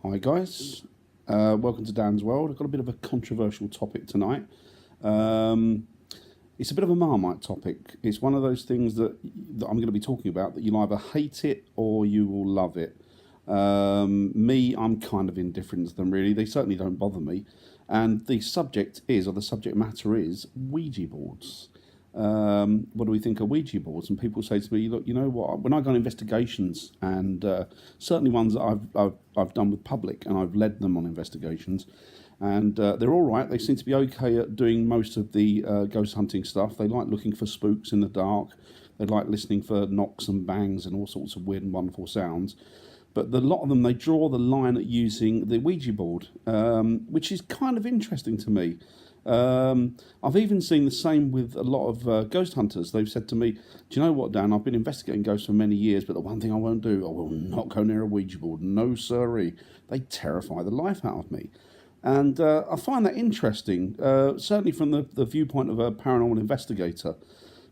Hi guys, welcome to Dan's World. I've got a bit of a controversial topic tonight. Um, it's a bit of a Marmite topic. It's one of those things that I'm going to be talking about that you'll either hate it or you will love it. Me, I'm kind of indifferent to them really. They certainly don't bother me. And the subject is, or the subject matter is, Ouija boards. What do we think of Ouija boards? And people say to me, look, you know what? When I go on investigations, and certainly ones that I've done with public, and I've led them on investigations, and they're all right. They seem to be okay at doing most of the ghost hunting stuff. They like looking for spooks in the dark. They like listening for knocks and bangs and all sorts of weird and wonderful sounds. But a lot of them, they draw the line at using the Ouija board, which is kind of interesting to me. I've even seen the same with a lot of ghost hunters. They've said to me, do you know what, Dan, I've been investigating ghosts for many years, but the one thing I won't do, I will not go near a Ouija board. No siree. They terrify the life out of me. And I find that interesting, certainly from the viewpoint of a paranormal investigator,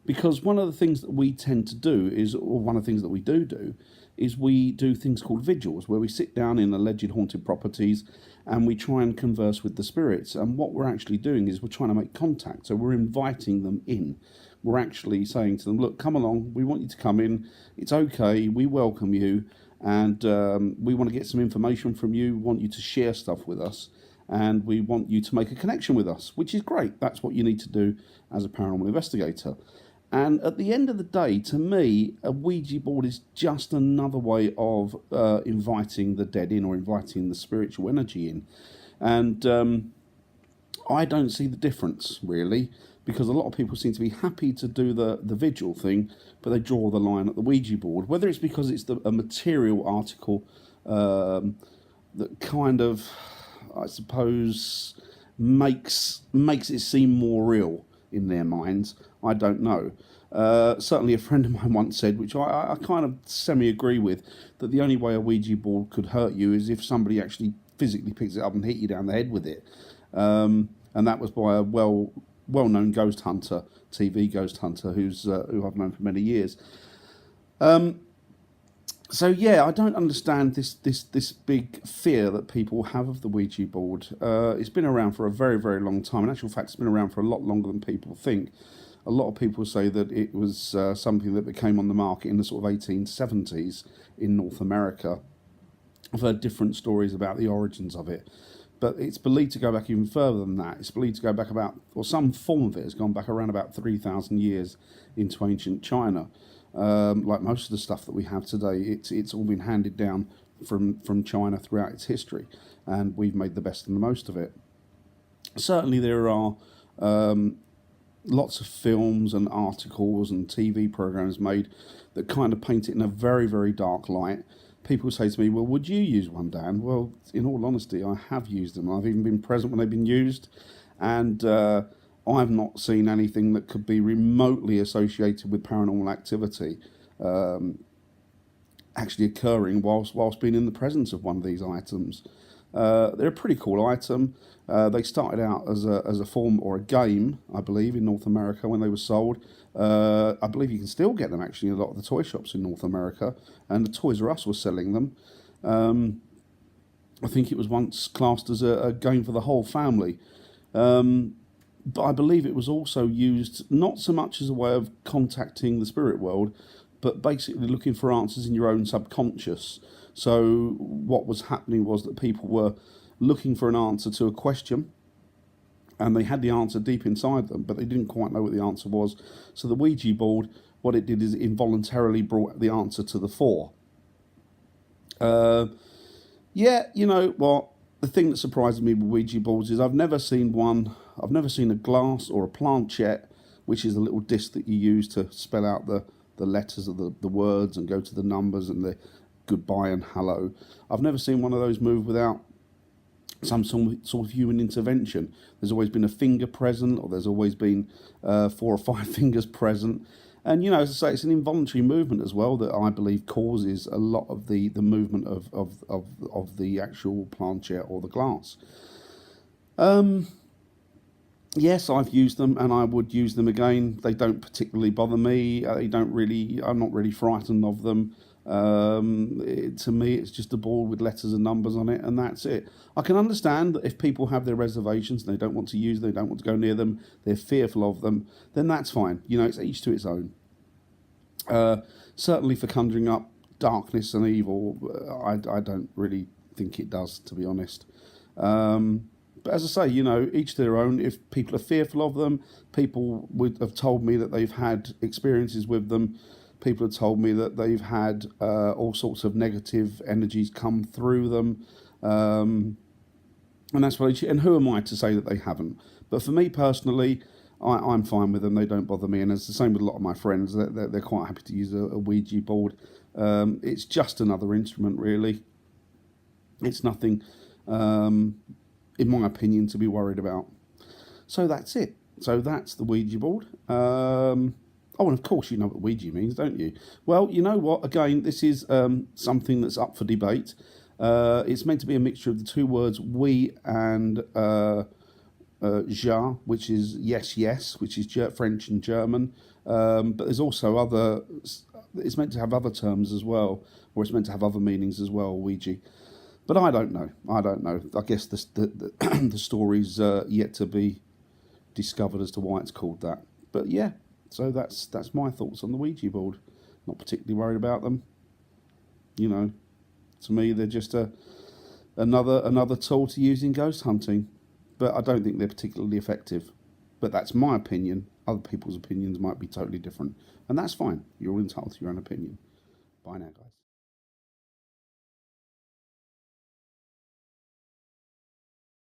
because one of the things that we tend to do is, or one of the things that we do, is we do things called vigils, where we sit down in alleged haunted properties and we try and converse with the spirits. And what we're actually doing is we're trying to make contact. So we're inviting them in. We're actually saying to them, look, come along, we want you to come in. It's okay, we welcome you. And we want to get some information from you, we want you to share stuff with us. And we want you to make a connection with us, which is great. That's what you need to do as a paranormal investigator. And at the end of the day, to me, a Ouija board is just another way of inviting the dead in, or inviting the spiritual energy in. And I don't see the difference, really, because a lot of people seem to be happy to do the vigil thing, but they draw the line at the Ouija board. Whether it's because it's a material article that kind of, I suppose, makes it seem more real in their minds, I don't know. Certainly a friend of mine once said, which I kind of semi-agree with, that the only way a Ouija board could hurt you is if somebody actually physically picks it up and hit you down the head with it. And that was by a well-known ghost hunter, TV ghost hunter, who I've known for many years. So yeah, I don't understand this big fear that people have of the Ouija board. It's been around for a very, very long time. In actual fact, it's been around for a lot longer than people think. A lot of people say that it was something that became on the market in the sort of 1870s in North America. I've heard different stories about the origins of it, but it's believed to go back even further than that. It's believed to go back about, or some form of it has gone back around about 3,000 years into ancient China. Like most of the stuff that we have today, it's all been handed down from China throughout its history, and we've made the best and the most of it. Certainly there are lots of films and articles and TV programs made that kind of paint it in a very, very dark light. People say to me, well, would you use one, Dan? Well, in all honesty, I have used them. I've even been present when they've been used, and I've not seen anything that could be remotely associated with paranormal activity actually occurring whilst being in the presence of one of these items. They're a pretty cool item. They started out as a form or a game, I believe, in North America when they were sold. I believe you can still get them actually in a lot of the toy shops in North America, and the Toys R Us was selling them. I think it was once classed as a game for the whole family. But I believe it was also used not so much as a way of contacting the spirit world, but basically looking for answers in your own subconscious. So what was happening was that people were looking for an answer to a question, and they had the answer deep inside them, but they didn't quite know what the answer was. So the Ouija board, what it did is it involuntarily brought the answer to the fore. Yeah, you know what? The thing that surprises me with Ouija boards is I've never seen a glass or a planchette, which is a little disc that you use to spell out the letters of the words and go to the numbers and the goodbye and hello. I've never seen one of those move without some sort of human intervention. There's always been a finger present, or there's always been 4 or 5 fingers present. And, you know, as I say, it's an involuntary movement as well that I believe causes a lot of the movement of the actual planchette or the glass. Yes, I've used them, and I would use them again. They don't particularly bother me. I'm not really frightened of them. To me, it's just a board with letters and numbers on it, and that's it. I can understand that if people have their reservations and they don't want to use them, they don't want to go near them, they're fearful of them, then that's fine. You know, it's each to its own. Certainly for conjuring up darkness and evil, I don't really think it does, to be honest. But as I say, you know, each to their own. If people are fearful of them, people would have told me that they've had experiences with them. People have told me that they've had all sorts of negative energies come through them. And that's what. And who am I to say that they haven't? But for me personally, I'm fine with them. They don't bother me, and it's the same with a lot of my friends. They're quite happy to use a Ouija board. It's just another instrument, really. It's nothing, in my opinion, to be worried about. So that's it. So that's the Ouija board. Oh, and of course you know what Ouija means, don't you? Well, you know what? Again, this is something that's up for debate. It's meant to be a mixture of the two words "we" and "ja," which is yes, yes, which is French and German. But there's also other. It's meant to have other terms as well, or it's meant to have other meanings as well. Ouija. But I don't know. I don't know. I guess the story's yet to be discovered as to why it's called that. But yeah, so that's my thoughts on the Ouija board. Not particularly worried about them. You know, to me they're just another tool to use in ghost hunting. But I don't think they're particularly effective. But that's my opinion. Other people's opinions might be totally different, and that's fine. You're all entitled to your own opinion. Bye now, guys.